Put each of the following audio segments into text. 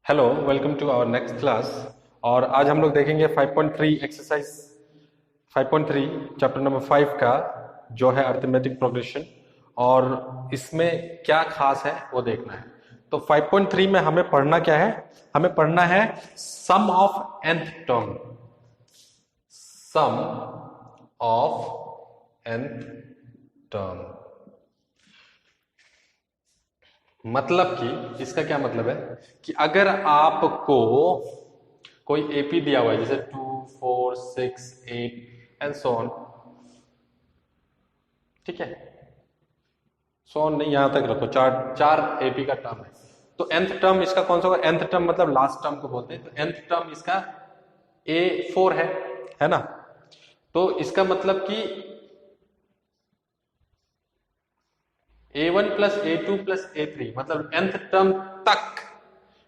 Hello, welcome to our next class. और आज हम लोग देखेंगे 5.3 एक्सरसाइज 5.3 चैप्टर नंबर 5 का जो है अरिथमेटिक प्रोग्रेशन। और इसमें क्या खास है वो देखना है। तो 5.3 में हमें पढ़ना क्या है? हमें पढ़ना है sum of nth term. Sum of nth term मतलब कि इसका क्या मतलब है कि अगर आपको कोई एपी दिया हुआ है जैसे 2 4 6 8 एंड सो ऑन, ठीक है, सो ऑन नहीं, यहां तक रखो, चार चार एपी का टर्म है। तो nth टर्म इसका कौन सा होगा? nth टर्म मतलब लास्ट टर्म को बोलते हैं। तो nth टर्म इसका A4 है ना? तो इसका मतलब कि A1 plus A2 plus A3 मतलब nth टर्म तक,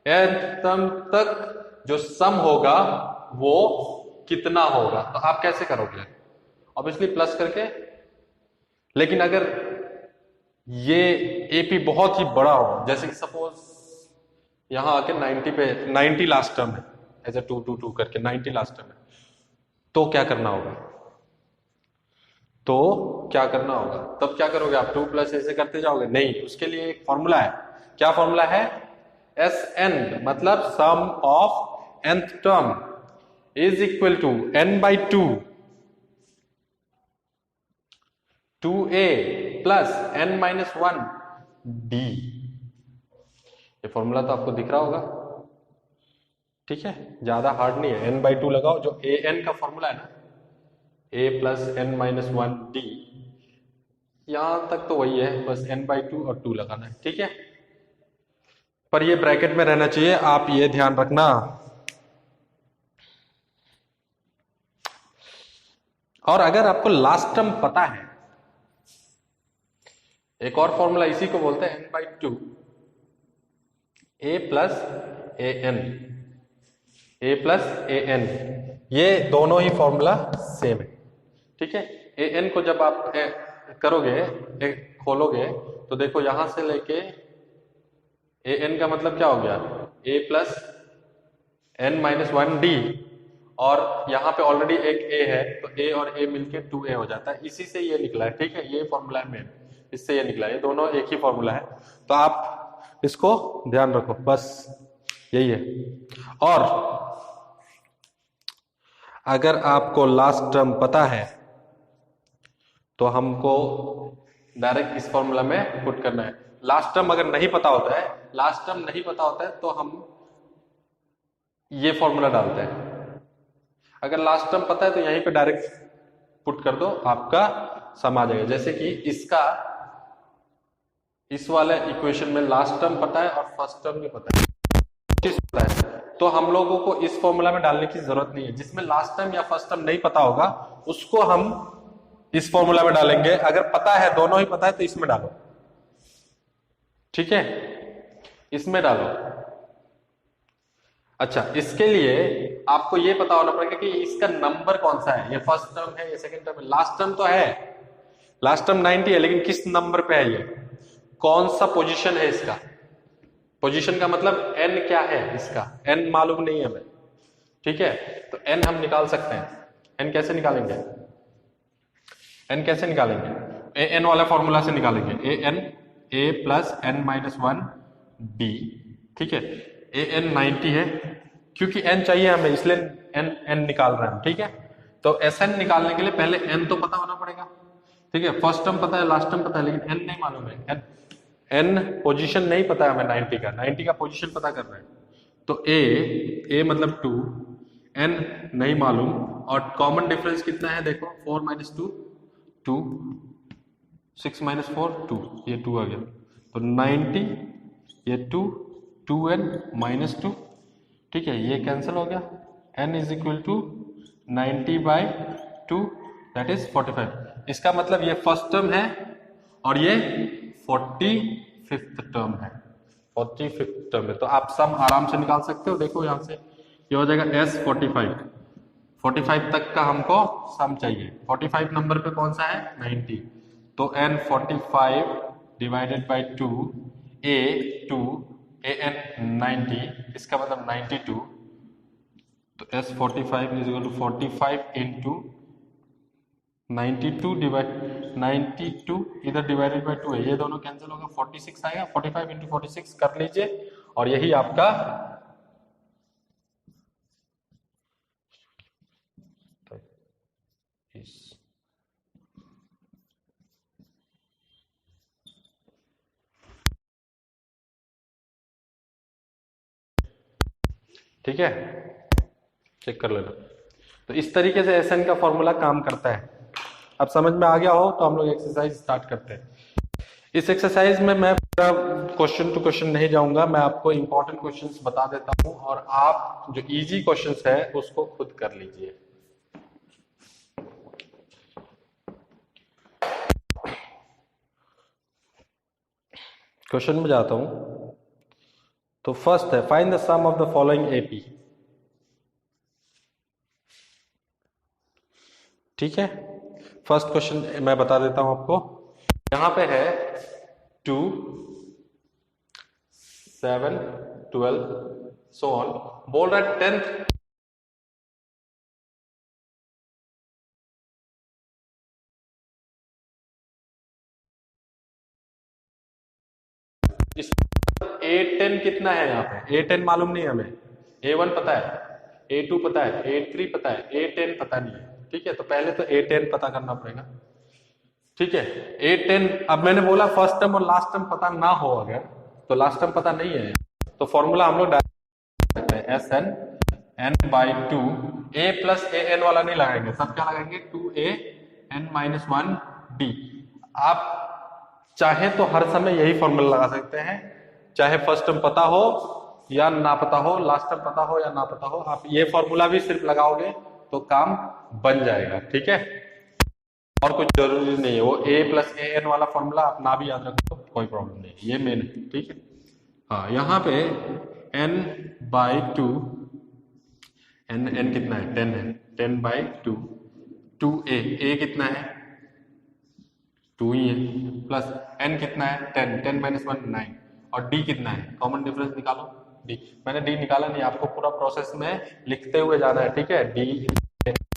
nth टर्म तक जो सम होगा वो कितना होगा। तो आप कैसे करोगे? ऑब्वियसली प्लस करके। लेकिन अगर ये एपी बहुत ही बड़ा हो, जैसे कि सपोज यहां आके 90 पे 90 लास्ट टर्म है, ऐसे 2 2 2 करके 90 लास्ट टर्म है, तो क्या करना होगा? तो क्या करना होगा? तब क्या करोगे आप? 2 प्लस ऐसे करते जाओगे? नहीं, उसके लिए एक फॉर्मूला है। क्या फॉर्मूला है? एस एन मतलब sum of nth term is equal to n by 2a plus n minus 1 d। ये फॉर्मूला तो आपको दिख रहा होगा, ठीक है, ज्यादा हार्ड नहीं है। n बाई 2 लगाओ, जो ए एन का फॉर्मूला है ना, a plus n minus 1 d, यहां तक तो वही है, बस n बाई 2 और 2 लगाना है, ठीक है। पर ये ब्रैकेट में रहना चाहिए, आप ये ध्यान रखना। और अगर आपको लास्ट टर्म पता है, एक और फॉर्मूला इसी को बोलते हैं n by 2 a plus A N, A plus A N, ये दोनों ही फॉर्मूला सेम है, ठीक है। ए एन को जब आप करोगे, खोलोगे, तो देखो यहां से लेके ए एन का मतलब क्या हो गया? ए प्लस एन माइनस 1 डी, और यहां पे ऑलरेडी एक ए है, तो ए और ए मिलके 2a हो जाता है। इसी से ये निकला है, ठीक है, ये फॉर्मूला है मेन, इससे ये निकला है। ये दोनों एक ही फॉर्मूला है, तो आप इसको ध्यान रखो, बस यही है। और अगर आपको लास्ट टर्म पता है तो हमको डायरेक्ट इस फॉर्मूला में पुट करना है। लास्ट टर्म अगर नहीं पता होता है, लास्ट टर्म नहीं पता होता है, तो हम ये फॉर्मूला डालते हैं। अगर लास्ट टर्म पता है तो यहीं पे डायरेक्ट पुट कर दो, आपका सम आ जाएगा। जैसे कि इसका, इस वाले इक्वेशन में लास्ट टर्म पता है और फर्स्ट टर्म भी पता है, पता है, तो हम लोगों को इस फॉर्मूला में डालने की जरूरत नहीं है। जिसमें लास्ट टर्म या फर्स्ट टर्म नहीं पता होगा उसको हम इस फॉर्मूला में डालेंगे। अगर पता है, दोनों ही पता है, तो इसमें डालो, ठीक है, इसमें डालो। अच्छा, इसके लिए आपको ये पता होना पड़ेगा कि इसका नंबर कौन सा है, ये फर्स्ट टर्म है, ये सेकंड टर्म है। लास्ट टर्म तो है, लास्ट टर्म 90 है, लेकिन किस नंबर पे है, ये कौन सा पोजीशन है इसका? पोजीशन का मतलब n क्या है, इसका n मालूम नहीं है हमें, ठीक है। तो n हम निकाल सकते हैं। n कैसे निकालेंगे? n कैसे निकालेंगे? ए एन वाला फॉर्मूला से निकालेंगे। ए N, A plus N minus 1 D, ठीक है। ए एन 90 है, क्योंकि n चाहिए हमें, इसलिए n निकाल रहे हैं, ठीक है। तो एस एन निकालने के लिए पहले n तो पता होना पड़ेगा, ठीक है। फर्स्ट टर्म पता है, लास्ट टर्म पता है, लेकिन n नहीं मालूम है। n पोजीशन नहीं पता है हमें, 90 का पोजीशन पता कर रहे हैं। तो a मतलब 2, n नहीं मालूम, और कॉमन डिफरेंस कितना है देखो, 4 माइनस 2 2, 6 माइनस 4 2, ये 2 आ गया, तो 90, ये 2 2n माइनस 2, ठीक है, ये कैंसिल हो गया। n is equal to 90 by 2, that is 45। इसका मतलब ये फर्स्ट टर्म है और ये 45th टर्म है, 45th टर्म है। तो आप सम आराम से निकाल सकते हो। देखो यहां से ये हो जाएगा s 45 तक का हमको सम चाहिए। 45 नंबर पे कौन सा है? 90, तो n 45 divided by 2, a 2, AN 90, इसका मतलब 92, तो S45 is equal to 45 into 92 divide 92 इधर डिवाइडेड बाय 2 है, ये दोनों कैंसिल होगा, 46 आएगा, 45 इंटू 46 कर लीजिए और यही आपका ठीक है, चेक कर लेना। तो इस तरीके से SN का फॉर्मूला काम करता है। अब समझ में आ गया हो तो हम लोग एक्सरसाइज स्टार्ट करते हैं। इस एक्सरसाइज में मैं क्वेश्चन टू क्वेश्चन नहीं जाऊंगा, मैं आपको इंपॉर्टेंट क्वेश्चंस बता देता हूं और आप जो इजी क्वेश्चंस है उसको खुद कर लीजिए। क्वेश्चन में जाता हूं। तो फर्स्ट है, find the sum of the following AP। ठीक है, फर्स्ट क्वेश्चन मैं बता देता हूं आपको। यहां पे है 2, 7, 12 सो ऑन, बोल रहा है 10th A10 कितना है यहाँ पे, A10 मालूम नहीं हमें, A1 पता है, A2 पता है, A3 पता है, A10 पता नहीं है। ठीक है, तो पहले तो A10 पता करना पड़ेगा। ठीक है, A10, अब मैंने बोला फर्स्ट टर्म और लास्ट टर्म पता ना हो अगर, तो लास्ट टर्म पता नहीं है, तो फॉर्मूला हम लोग डायरेक्ट हैं, SN n/2, A plus AN वाला नहीं लगाएंगे, सब क्या लगाएंगे 2AN-1D। आप चाहे तो हर समय यही फॉर्मूला लगा सकते हैं, चाहे फर्स्ट टर्म पता हो या ना पता हो, लास्ट टर्म पता हो या ना पता हो, आप ये फॉर्मूला भी सिर्फ लगाओगे तो काम बन जाएगा। ठीक है, और कुछ जरूरी नहीं है, वो A प्लस AN वाला फॉर्मूला आप ना भी याद रखो कोई प्रॉब्लम नहीं, ये मेन है। ठीक है, हाँ यहाँ पे n/2, n कितना है 10 है, 10/2, 2A, A कितना है 2 ही है, प्लस n कितना है 10, 10 - 1 9, और D कितना है, कॉमन डिफरेंस निकालो D। मैंने D निकाला नहीं, आपको पूरा प्रोसेस में लिखते हुए जाना है। ठीक है, D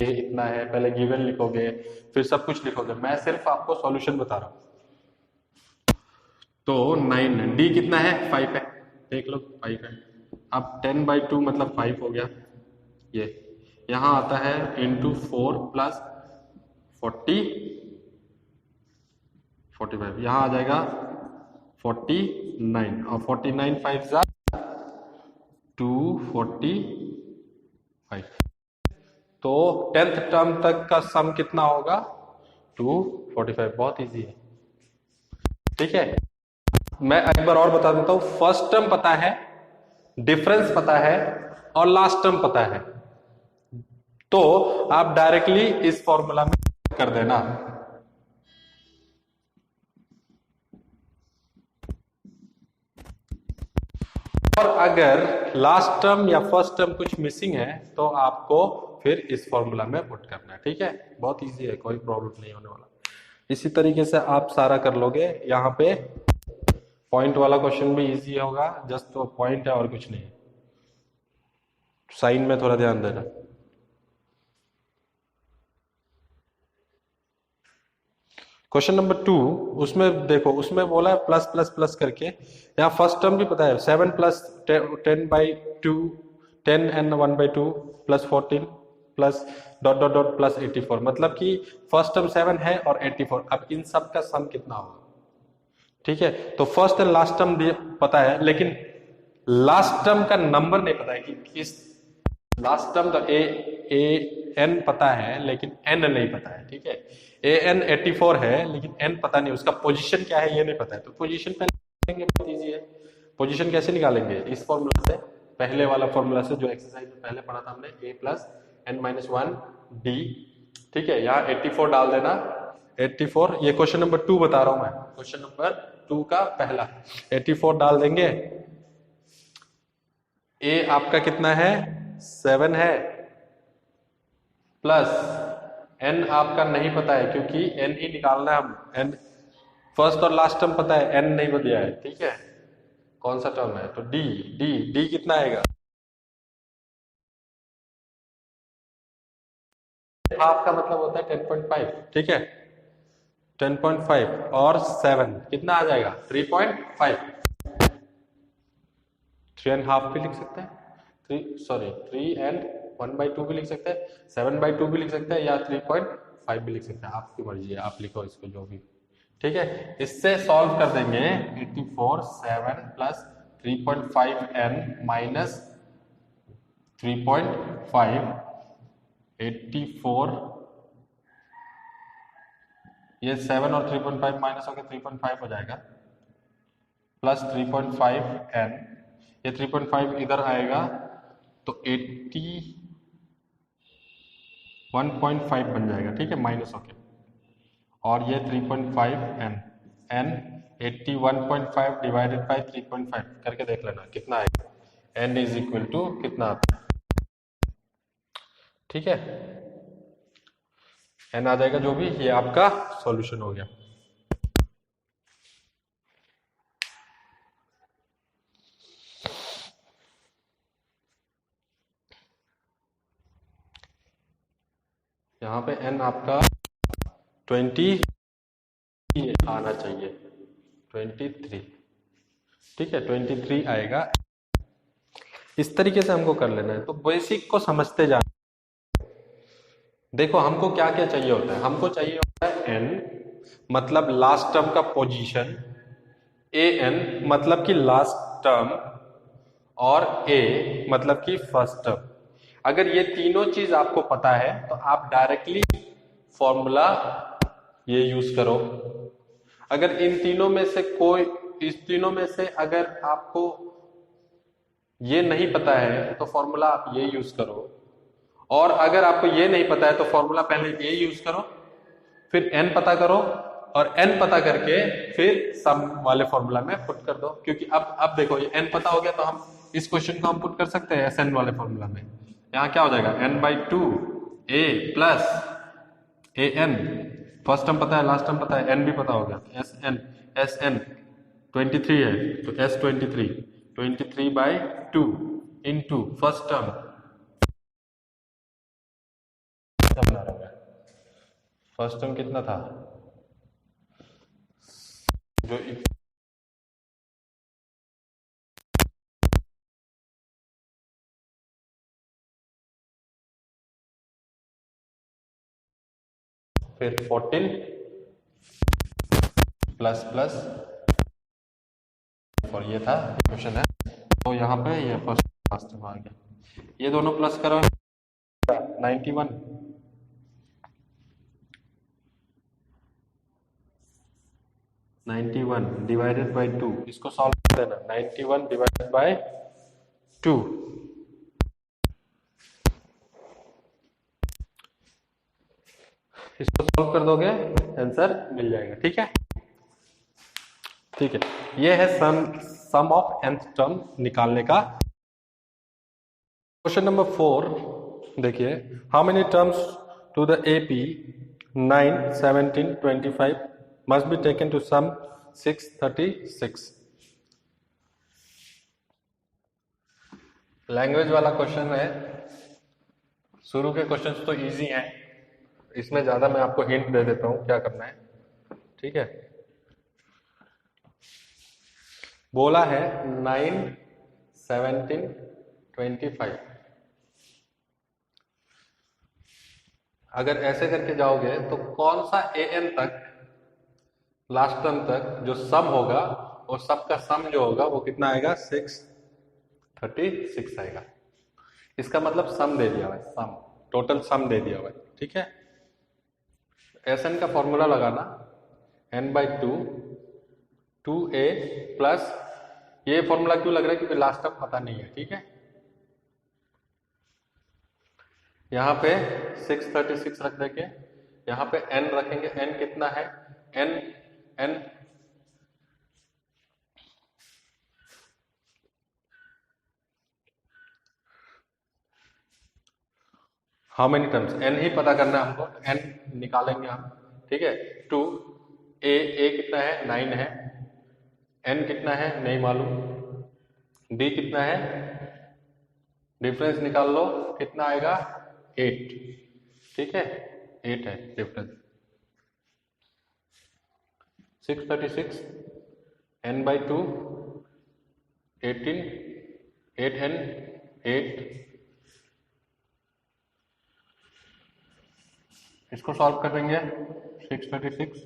इतना है, पहले गिवन लिखोगे फिर सब कुछ लिखोगे, मैं सिर्फ आपको सॉल्यूशन बता रहा हूं। तो 9, D कितना है 5 है, देख लो 5 है। अब 10/2 मतलब 5 हो गया, ये यहां आता है इंटू 4 प्लस 40 45, यहां आ जाएगा 49, और 49 5 जा 245, तो 10th टर्म तक का सम कितना होगा 245, बहुत इजी है। ठीक है, मैं एक बार और बता देता हूं, फर्स्ट टर्म पता है, डिफरेंस पता है और लास्ट टर्म पता है, तो आप डायरेक्टली इस फॉर्मूला में कर देना। और अगर लास्ट टर्म या फर्स्ट टर्म कुछ मिसिंग है तो आपको फिर इस फॉर्मूला में पुट करना है। ठीक है, बहुत इजी है, कोई प्रॉब्लम नहीं होने वाला। इसी तरीके से आप सारा कर लोगे। यहाँ पे पॉइंट वाला क्वेश्चन भी इजी होगा, जस्ट तो पॉइंट है और कुछ नहीं, साइन में थोड़ा ध्यान देना। क्वेश्चन नंबर 2, उसमें देखो, उसमें बोला है प्लस प्लस प्लस करके, यहाँ फर्स्ट टर्म भी पता है 7 plus 10/2, 10n1/2 plus 14 plus dot dot dot plus 84, मतलब कि फर्स्ट टर्म 7 है और 84। अब इन सब का सम कितना होगा? ठीक है, तो फर्स्ट एंड लास्ट टर्म पता है, लेकिन लास्ट टर्म का नंबर नहीं पता है कि किस लास्ट टर्म। तो एन पता है लेकिन एन नहीं पता है। ठीक है, AN 84 है लेकिन n पता नहीं, उसका पोजीशन क्या है ये नहीं पता है, तो पोजीशन पहले निकालेंगे, बहुत इजी है। पोजीशन कैसे निकालेंगे? इस फॉर्मूला से, पहले वाला फॉर्मूला से जो एक्सरसाइज में पहले पढ़ा था हमने, A प्लस n-1D। ठीक है, यहाँ 84 डाल देना, 84, ये क्वेश्चन नंबर 2 बता रहा हूं मैं, क्वेश्चन नंबर 2 का पहला 84 डाल देंगे। A आपका कितना है 7 है, प्लस n आपका नहीं पता है क्योंकि n ही निकालना है हम, n फर्स्ट और लास्ट टर्म पता है, n नहीं दिया है। ठीक है, कौन सा टर्म है, तो डी डी डी कितना आएगा, हाफ का मतलब होता है 10.5, ठीक है 10.5 और 7 कितना आ जाएगा 3.5, 3.5 भी लिख सकते हैं, 3 भी लिख सकते हैं, 7/2 भी लिख सकते हैं, या 3.5 भी लिख सकते हैं, आपकी मर्जी है, आप लिखो इसको जो भी, ठीक है। इससे सॉल्व कर देंगे 84 7 प्लस 3.5n माइनस 3.5, 84, ये 7 और 3.5 माइनस होकर 3.5 हो जाएगा, प्लस 3.5n, ये 3.5 इधर आएगा तो 81.5 बन जाएगा, ठीक है माइनस होके, और ये 3.5n, n 81.5 डिवाइडेड बाय 3.5 करके देख लेना कितना आएगा, n इज इक्वल टू कितना आता है, ठीक है n आ जाएगा जो भी, ये आपका सॉल्यूशन हो गया। यहाँ पे n आपका 20 आना चाहिए, 23, ठीक है 23 आएगा। इस तरीके से हमको कर लेना है, तो बेसिक को समझते जाना। देखो हमको क्या क्या चाहिए होता है, हमको चाहिए होता है n मतलब लास्ट टर्म का पोजीशन, an मतलब कि लास्ट टर्म, और a मतलब कि फर्स्ट टर्म। अगर ये तीनों चीज आपको पता है तो आप डायरेक्टली फॉर्मूला ये यूज करो। अगर इन तीनों में से कोई, इस तीनों में से अगर आपको ये नहीं पता है तो फॉर्मूला आप ये यूज करो, और अगर आपको ये नहीं पता है तो फॉर्मूला पहले ये यूज करो, फिर n पता करो, और n पता करके फिर सम वाले फॉर्मूला में पुट कर दो, क्योंकि अब देखो ये n पता हो गया तो हम इस क्वेश्चन को हम पुट कर सकते हैं Sn वाले फॉर्मूला में। यहाँ क्या हो जाएगा n/2 a plus an, first term पता है, लास्ट टर्म पता है, n भी पता हो गया, Sn 23 है तो S23 इंटू फर्स्ट टर्म बना रहा है, फर्स्ट टर्म कितना था जो फिर 14 प्लस प्लस, और ये था क्वेश्चन है, तो यहाँ पे ये फर्स्ट लास्ट में आ गया, ये दोनों प्लस करो 91 डिवाइडेड बाय 2, इसको सॉल्व कर देना, 91 डिवाइडेड बाय 2, इसको सॉल्व कर दोगे आंसर मिल जाएगा, ठीक है ठीक है। ये है सम ऑफ nth टर्म निकालने का। क्वेश्चन नंबर 4 देखिए, how many terms to the AP 9 17 25 must be taken to sum 636। Language वाला क्वेश्चन है, शुरू के क्वेश्चंस तो इजी हैं, इसमें ज्यादा मैं आपको हिंट दे देता हूं क्या करना है, ठीक है। बोला है 9 17 25, अगर ऐसे करके जाओगे तो कौन सा an तक, लास्ट टर्म तक जो सम होगा, और सबका सम जो होगा वो कितना आएगा 636 आएगा। इसका मतलब सम दे दिया हुआ है, सम टोटल सम दे दिया हुआ है, ठीक है। Sn का फॉर्मूला लगाना n/2 2a प्लस, ये फॉर्मूला क्यों लग रहा है क्योंकि लास्ट टर्म पता नहीं है, ठीक है। यहाँ पे 636 रख देंगे, यहाँ पे n रखेंगे, n कितना है, n how many terms, n ही पता करना है हमको, n निकालेंगे हम, ठीक है। 2 a कितना है 9 है, n कितना है नहीं मालूम, डी कितना है, डिफरेंस निकाल लो, कितना आएगा 8, ठीक है 8 है डिफरेंस। 636 n by 2 18 8n 8, इसको सॉल्व कर देंगे। 636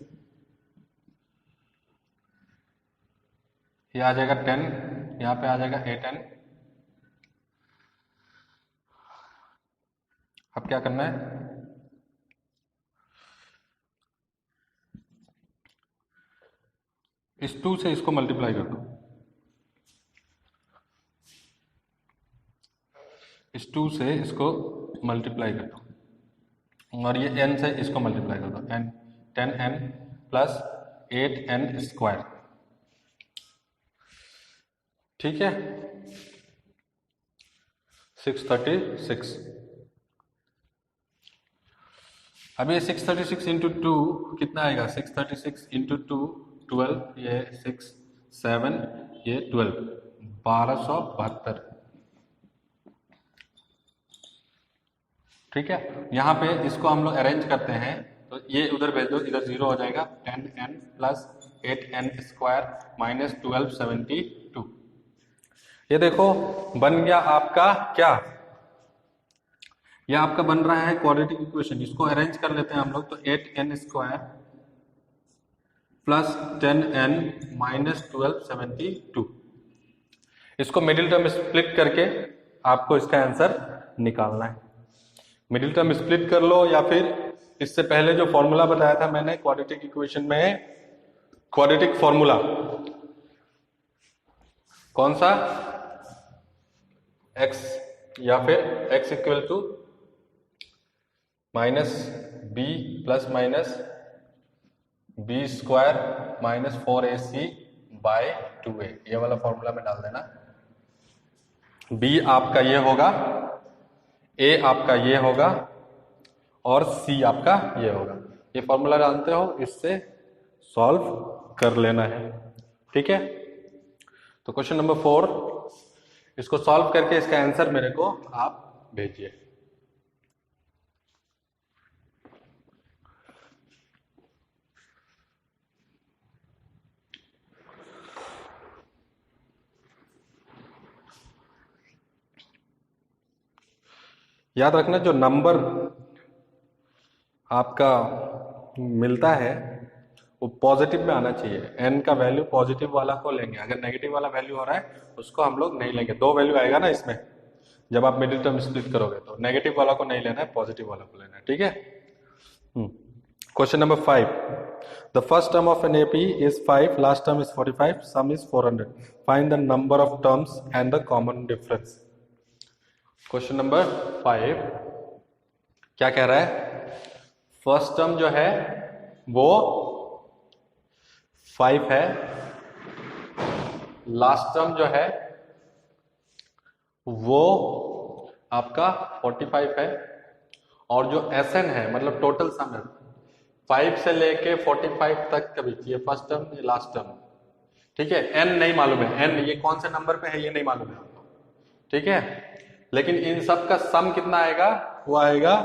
ये आ जाएगा 10, यहाँ पे आ जाएगा 8n। अब क्या करना है, इस 2 से इसको मल्टीप्लाई कर दो, इस 2 से इसको मल्टीप्लाई कर दो, और ये n से इसको मल्टीप्लाई कर दो, n 10n plus 8n square, ठीक है 636। अब ये 636 इंटू 2 कितना आएगा, 636 इंटू 2 12, ये 6 7 ये 12, 1272, ठीक है। यहाँ पे इसको हम लोग अरेंज करते हैं, तो ये उधर भेज दो, इधर 0 हो जाएगा, 10n plus 8n square minus 1272। ये देखो बन गया आपका क्या, यह आपका बन रहा है क्वाड्रेटिक इक्वेशन। इसको अरेंज कर लेते हैं हम लोग, तो 8n square plus 10n minus 1272, इसको मिडिल टर्म स्प्लिट करके आपको इसका आंसर निकालना है। मिडिल टर्म स्प्लिट कर लो, या फिर इससे पहले जो फॉर्मूला बताया था मैंने क्वाड्रेटिक इक्वेशन में, क्वाड्रेटिक फॉर्मूला कौन सा, x या फिर x equal to minus B plus minus B square minus 4ac by 2a, ये वाला फॉर्मूला में डाल देना। b आपका ये होगा, a आपका ये होगा, और c आपका ये होगा। ये फॉर्मूला जानते हो, इससे सॉल्व कर लेना है, ठीक है। तो क्वेश्चन नंबर 4, इसको सॉल्व करके इसका आंसर मेरे को आप भेजिए। याद रखना, जो नंबर आपका मिलता है वो पॉजिटिव में आना चाहिए। n का वैल्यू पॉजिटिव वाला को लेंगे, अगर नेगेटिव वाला वैल्यू हो रहा है उसको हम लोग नहीं लेंगे। 2 वैल्यू आएगा ना इसमें, जब आप मिडिल टर्म स्प्लिट करोगे, तो नेगेटिव वाला को नहीं लेना है, पॉजिटिव वाला को लेना है, ठीक है। Question number 5, the first term of an AP is 5, last term is 45, sum is 400, find the number of terms and the common difference. Question number 5 क्या कह रहा है, फर्स्ट टर्म जो है वो 5 है, लास्ट टर्म जो है वो आपका 45 है, और जो SN है मतलब टोटल सम है 5 से लेके 45 तक का बीच, ये फर्स्ट टर्म ये लास्ट टर्म, ठीक है। n नहीं मालूम है, n ये कौन से नंबर पे है ये नहीं मालूम है आपको, ठीक है। लेकिन इन सब का सम कितना आएगा, वो आएगा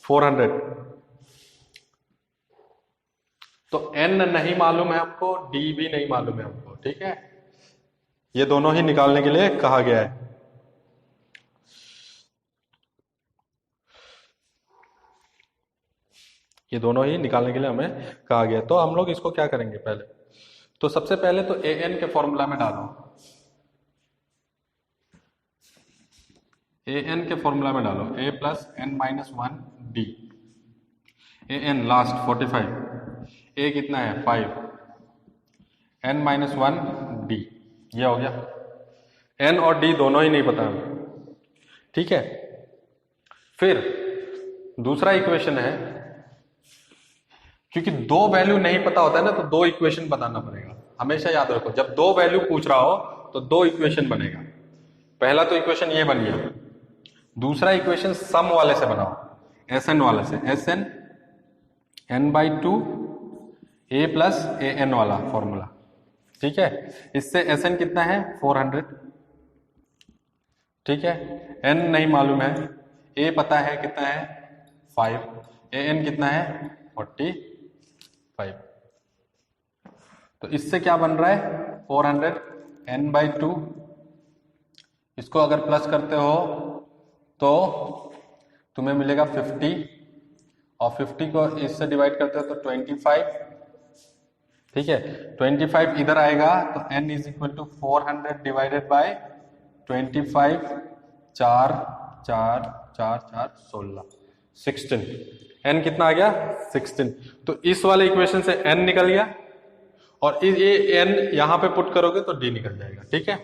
400। तो n नहीं मालूम है हमको, d भी नहीं मालूम है हमको, ठीक है। ये दोनों ही निकालने के लिए कहा गया है। ये दोनों ही निकालने के लिए हमें कहा गया। तो हम लोग इसको क्या करेंगे, पहले तो सबसे पहले तो an के फॉर्मूला में डालो, an के फॉर्मूला में डालो, a plus n minus 1 d, an last 45, a कितना है 5, n माइनस 1 d, ये हो गया। n और d दोनों ही नहीं पता हमें, ठीक है। फिर दूसरा इक्वेशन है, क्योंकि 2 वैल्यू नहीं पता होता है ना, तो 2 इक्वेशन बताना पड़ेगा। हमेशा याद रखो, जब 2 वैल्यू पूछ रहा हो तो 2 इक्वेशन बनेगा। पहला तो इक्वेशन ये बन गया, दूसरा इक्वेशन सम वाले से बनाओ, SN वाले से, SN n/2 a plus an वाला फॉर्मूला, ठीक है। इससे SN कितना है 400, ठीक है। n नहीं मालूम है, a पता है कितना है 5, an कितना है 45। तो इससे क्या बन रहा है 400 n/2। इसको अगर प्लस करते हो तो तुम्हें मिलेगा 50, और 50 को इससे डिवाइड करते हो तो 25। ठीक है, 25 इधर आएगा तो n is equal to 400 divided by 25, 4 4 4 4 16, 16। n कितना आ गया 16। तो इस वाले इक्वेशन से n निकल गया, और ये n यहां पे पुट करोगे तो d निकल जाएगा। ठीक है,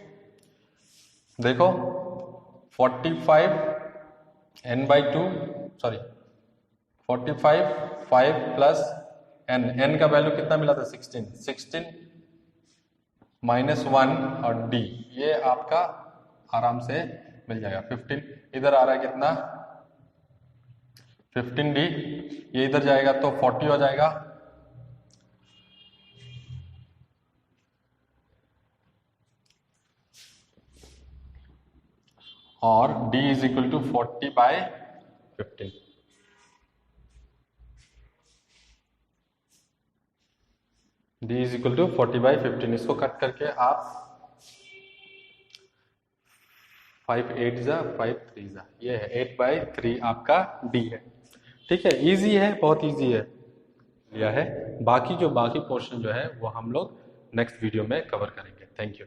देखो 45 n/2, सॉरी 45 5 प्लस n का वैल्यू कितना मिला था 16, 16 -1 और d, ये आपका आराम से मिल जाएगा। 15 इधर आ रहा है कितना 15d, ये इधर जाएगा तो 40 हो जाएगा, और d is equal to 40/15। d is equal to 40/15। इसको कट करके आप 5 8 जा 5 3 जा, ये है 8/3 आपका d है। ठीक है, इजी है, बहुत इजी है, लिया है। बाकी पोर्शन जो है वो हम लोग नेक्स्ट वीडियो में कवर करेंगे। Thank you.